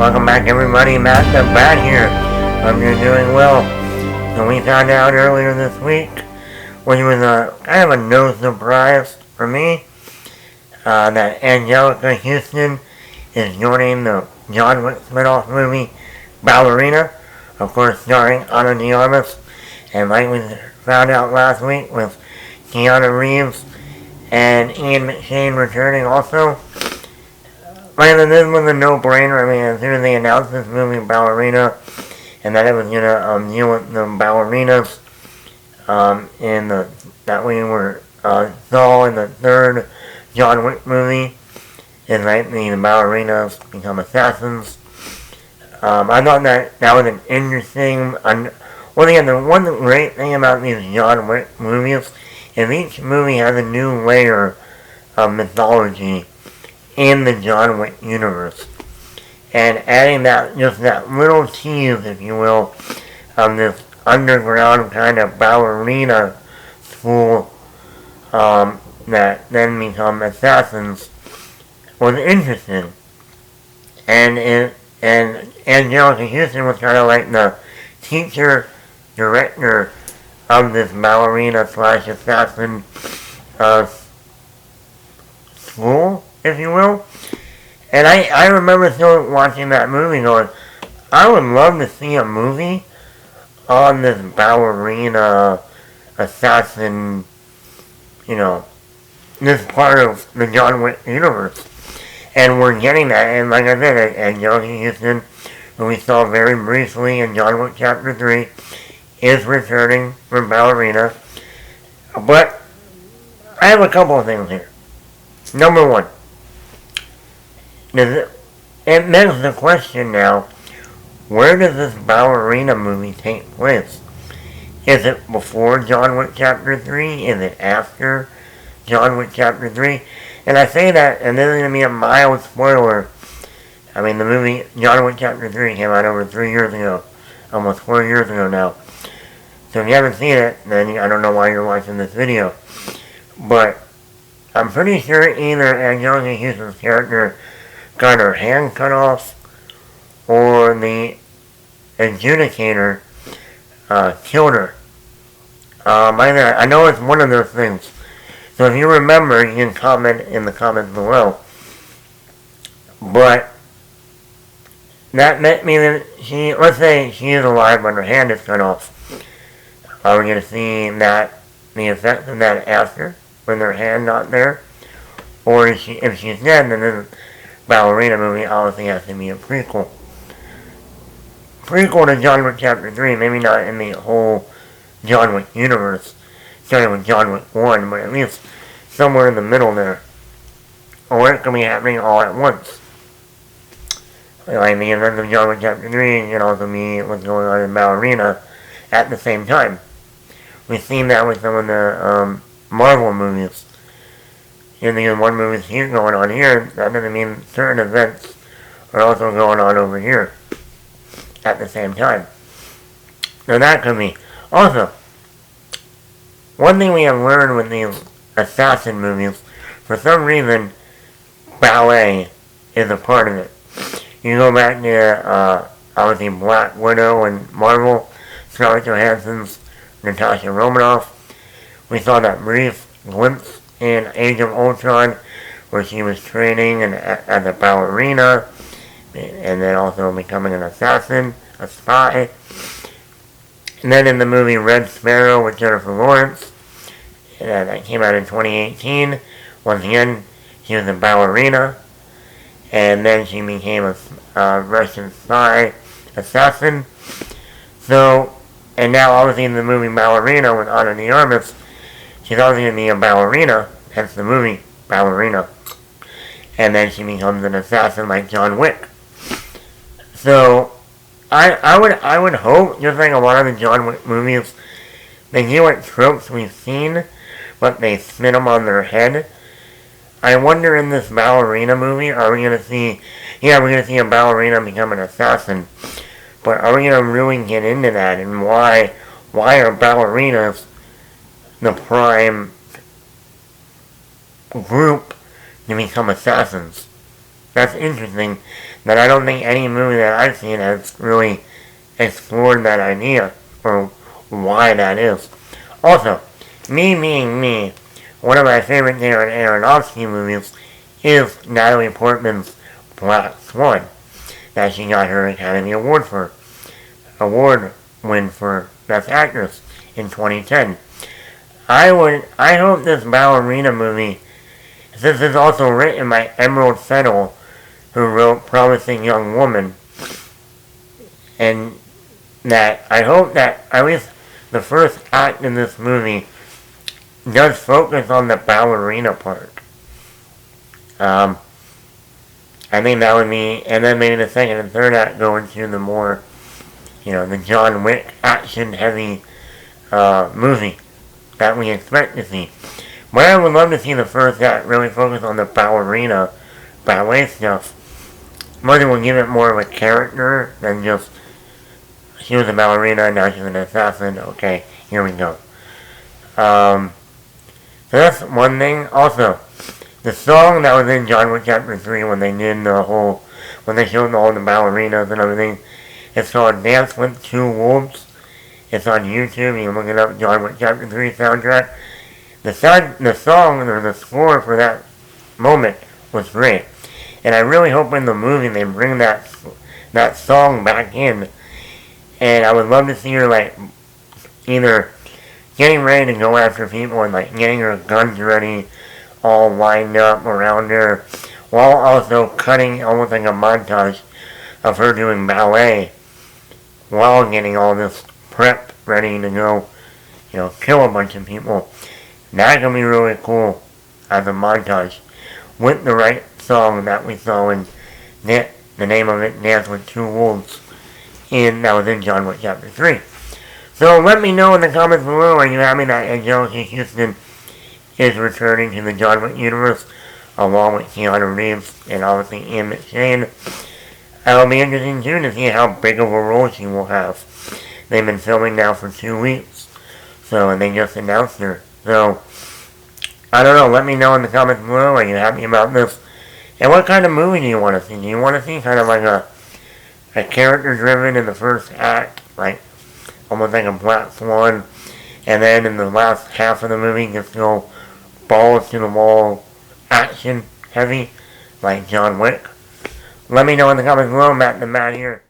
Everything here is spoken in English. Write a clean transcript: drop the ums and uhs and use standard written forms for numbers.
Welcome back everybody, Matt the Bat here. Hope you're doing well. So we found out earlier this week, which was kind of a no surprise for me, that Anjelica Huston is joining the John Wick spinoff movie Ballerina, of course starring Ana de Armas, and like we found out last week with Keanu Reeves and Ian McShane returning also. Man, this was a no-brainer. I mean, as soon as they announced this movie, Ballerina, and that it was gonna deal with the ballerinas, that we saw in the third John Wick movie, and like the ballerinas become assassins. I thought that was an interesting. Well, again, the one great thing about these John Wick movies is each movie has a new layer of mythology in the John Wick universe, and adding that little tease, if you will, of this underground kind of ballerina school that then become assassins was interesting, and Anjelica Huston was kind of like the teacher director of this ballerina / assassin school, if you will. And I remember still watching that movie going, I would love to see a movie on this ballerina assassin, this part of the John Wick universe. And we're getting that, and like I said, Anjelica Huston, who we saw very briefly in John Wick Chapter 3, is returning from Ballerina. But I have a couple of things here. Number one, it begs the question now, where does this Ballerina movie take place? Is it before John Wick Chapter 3? Is it after John Wick Chapter 3? And I say that, and this is going to be a mild spoiler. I mean, the movie John Wick Chapter 3 came out over 3 years ago. Almost 4 years ago now. So if you haven't seen it, then I don't know why you're watching this video. But I'm pretty sure either Anjelica Huston's character got her hand cut off, or the adjudicator killed her. I know it's one of those things. So if you remember, you can comment in the comments below. But that meant me that let's say she is alive but her hand is cut off. Are we going to see the effect of that after, when their hand not there? Or if she's dead, then the Ballerina movie obviously has to be a prequel. Prequel to John Wick Chapter 3, maybe not in the whole John Wick universe, starting with John Wick 1, but at least somewhere in the middle there. Or it could be happening all at once. Like the events of John Wick Chapter 3 can also be what's going on in Ballerina at the same time. We've seen that with some of the Marvel movies. In the one movie here going on here, that doesn't mean certain events are also going on over here at the same time. So that could be. Also, one thing we have learned with these assassin movies, for some reason, ballet is a part of it. You go back to, obviously, Black Widow and Marvel, Scarlett Johansson's Natasha Romanoff. We saw that brief glimpse in Age of Ultron, where she was training as a ballerina, and then also becoming an assassin, a spy. And then in the movie Red Sparrow with Jennifer Lawrence, that came out in 2018, once again, she was a ballerina, and then she became a Russian spy assassin. So, and now obviously in the movie Ballerina with Ana de Armas, she's obviously going to be a ballerina, hence the movie Ballerina. And then she becomes an assassin like John Wick. So, I would hope, just like a lot of the John Wick movies, they do what tropes we've seen, but they spin them on their head. I wonder in this Ballerina movie, are we going to see, we're going to see a ballerina become an assassin, but are we going to really get into that, and why are ballerinas the prime group to become assassins? that's interesting. That I don't think any movie that I've seen has really explored that idea, or why that is. Also, me being me, one of my favorite Darren Aronofsky movies is Natalie Portman's Black Swan, that she got her Academy Award win for Best Actress in 2010. I hope this Ballerina movie, since it's also written by Emerald Fennell, who wrote Promising Young Woman, and that I hope that at least the first act in this movie does focus on the ballerina part. I think that would be, and then maybe the second and third act go into the more, the John Wick action-heavy movie that we expect to see. But I would love to see the first act really focus on the ballet stuff. Maybe we'll give it more of a character than just, she was a ballerina, now she's an assassin, okay, here we go. So that's one thing. Also, the song that was in John Wick Chapter 3 when they showed all the ballerinas and everything, it's called Dance with Two Wolves. It's on YouTube, you can look it up, John Wick Chapter 3 soundtrack. The song, or the score for that moment was great. And I really hope in the movie they bring that song back in. And I would love to see her, either getting ready to go after people and, getting her guns ready, all lined up around her, while also cutting almost like a montage of her doing ballet, while getting all this prep ready to go, kill a bunch of people. That can be really cool as a montage, with the right song that we saw in the name of it, Dance with Two Wolves, that was in John Wick Chapter 3. So let me know in the comments below, are you happy that Anjelica Huston is returning to the John Wick universe, along with Keanu Reeves and obviously Ian McShane? It'll be interesting too to see how big of a role she will have. They've been filming now for 2 weeks, and they just announced her. So, I don't know, let me know in the comments below, are you happy about this? And what kind of movie do you want to see? Do you want to see kind of like a character-driven in the first act, almost like a Black Swan, and then in the last half of the movie just go balls to the wall, action heavy, like John Wick? Let me know in the comments below. Matt the Matt here.